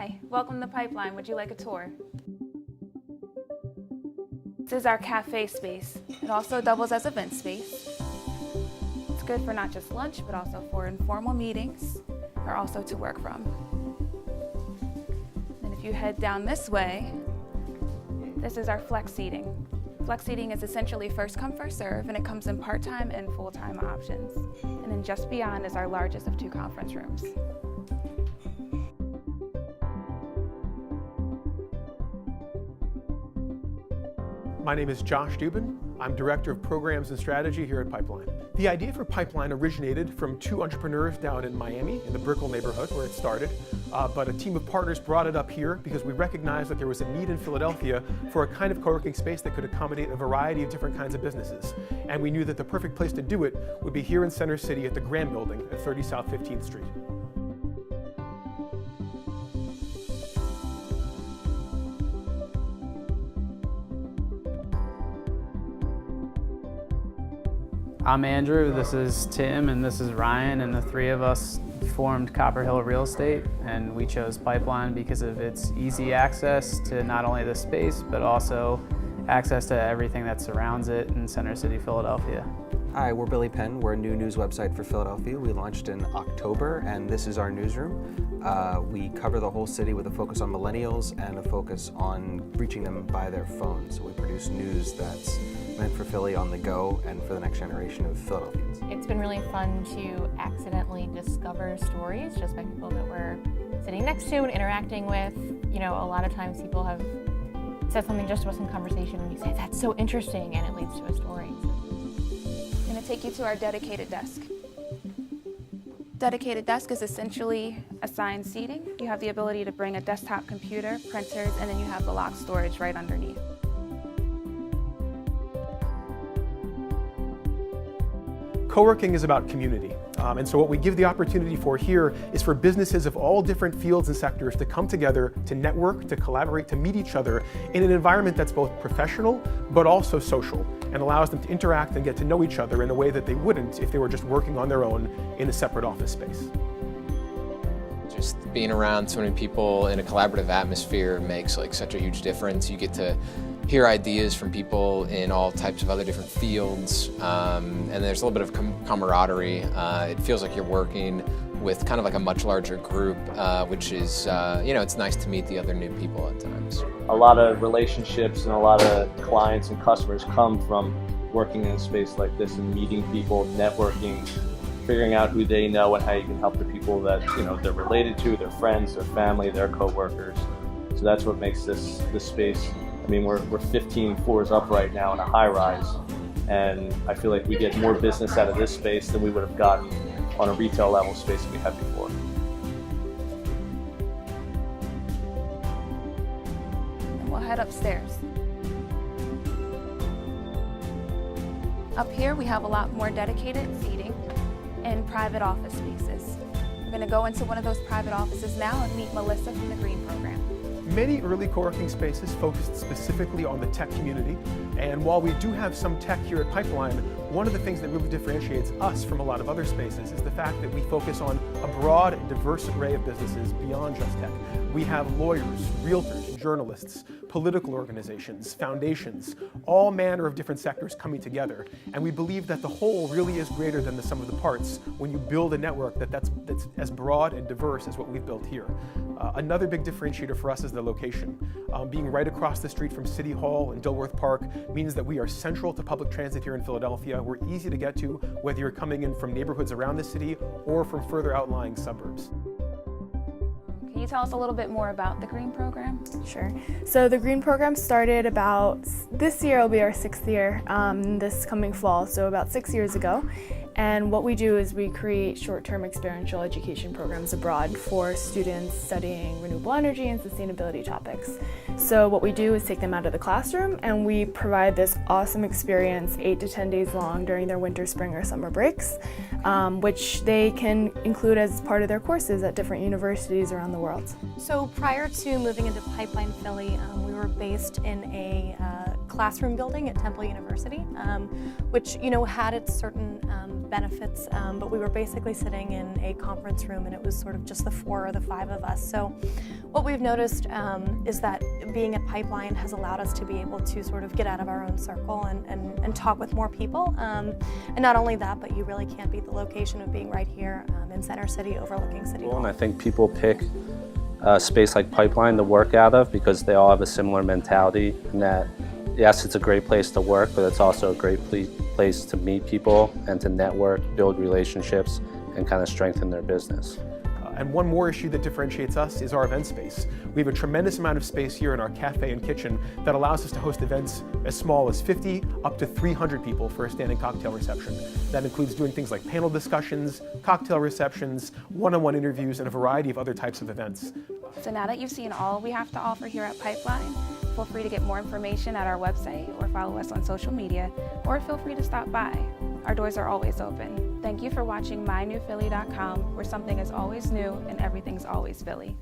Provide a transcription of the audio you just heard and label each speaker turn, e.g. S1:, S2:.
S1: Hi, welcome to Pipeline. Would you like a tour? This is our cafe space. It also doubles as event space. It's good for not just lunch, but also for informal meetings, or also to work from. And if you head down this way, this is our flex seating. Flex seating is essentially first come, first serve, and it comes in part-time and full-time options. And then just beyond is our largest of 2 conference rooms.
S2: My name is Josh Dubin. I'm Director of Programs and Strategy here at Pipeline. The idea for Pipeline originated from 2 entrepreneurs down in Miami, in the Brickell neighborhood where it started, but a team of partners brought it up here because we recognized that there was a need in Philadelphia for a kind of co-working space that could accommodate a variety of different kinds of businesses. And we knew that the perfect place to do it would be here in Center City at the Graham Building at 30 South 15th Street.
S3: I'm Andrew, this is Tim, and this is Ryan, and the 3 of us formed Copper Hill Real Estate, and we chose Pipeline because of its easy access to not only the space, but also access to everything that surrounds it in Center City, Philadelphia.
S4: Hi, we're Billy Penn. We're a new news website for Philadelphia. We launched in October, and this is our newsroom. We cover the whole city with a focus on millennials and a focus on reaching them by their phones. So we produce news that's meant for Philly on the go and for the next generation of Philadelphians.
S5: It's been really fun to accidentally discover stories just by people that we're sitting next to and interacting with. You know, a lot of times people have said something just to us in conversation and we say, that's so interesting, and it leads to a story.
S1: I'm going to take you to our dedicated desk. Dedicated desk is essentially assigned seating. You have the ability to bring a desktop computer, printers, and then you have the locked storage right underneath.
S2: Co-working is about community, and so what we give the opportunity for here is for businesses of all different fields and sectors to come together, to network, to collaborate, to meet each other in an environment that's both professional but also social, and allows them to interact and get to know each other in a way that they wouldn't if they were just working on their own in a separate office space.
S6: Just being around so many people in a collaborative atmosphere makes such a huge difference. You get to hear ideas from people in all types of other different fields, and there's a little bit of camaraderie. It feels like you're working with kind of like a much larger group, which is, it's nice to meet the other new people at times.
S7: A lot of relationships and a lot of clients and customers come from working in a space like this and meeting people, networking, figuring out who they know and how you can help the people that they're related to, their friends, their family, their co-workers. So that's what makes this space. I mean, we're 15 floors up right now in a high-rise, and I feel like we get more business out of this space than we would have gotten on a retail level space that we had before.
S1: And we'll head upstairs. Up here we have a lot more dedicated seating and private office spaces. We're going to go into one of those private offices now and meet Melissa from the Green Program.
S2: Many early co-working spaces focused specifically on the tech community, and while we do have some tech here at Pipeline, one of the things that really differentiates us from a lot of other spaces is the fact that we focus on a broad and diverse array of businesses beyond just tech. We have lawyers, realtors, journalists, political organizations, foundations, all manner of different sectors coming together, and we believe that the whole really is greater than the sum of the parts when you build a network that's as broad and diverse as what we've built here. Another big differentiator for us is the location. Being right across the street from City Hall and Dilworth Park means that we are central to public transit here in Philadelphia. We're easy to get to, whether you're coming in from neighborhoods around the city or from further outlying suburbs.
S1: Can you tell us a little bit more about the Green Program?
S8: Sure. So the Green Program started this year will be our 6th year, this coming fall, so about 6 years ago. And what we do is we create short-term experiential education programs abroad for students studying renewable energy and sustainability topics. So what we do is take them out of the classroom and we provide this awesome experience 8 to 10 days long during their winter, spring, or summer breaks, which they can include as part of their courses at different universities around the world.
S5: So prior to moving into Pipeline Philly, we were based in a classroom building at Temple University, which had its certain
S9: benefits, but we were basically sitting in a conference room and it was sort of just the 4 or the 5 of us. So what we've noticed is that being at Pipeline has allowed us to be able to sort of get out of our own circle and talk with more people. And not only that, but you really can't beat the location of being right here in Center City overlooking City Hall.
S7: And I think people pick a space like Pipeline to work out of because they all have a similar mentality, and that yes, it's a great place to work, but it's also a great place to meet people and to network, build relationships, and kind of strengthen their business.
S2: And one more issue that differentiates us is our event space. We have a tremendous amount of space here in our cafe and kitchen that allows us to host events as small as 50 up to 300 people for a standing cocktail reception. That includes doing things like panel discussions, cocktail receptions, one-on-one interviews, and a variety of other types of events.
S1: So now that you've seen all we have to offer here at Pipeline, feel free to get more information at our website or follow us on social media, or feel free to stop by. Our doors are always open. Thank you for watching MyNEWPhilly.com, where something is always new and everything's always Philly.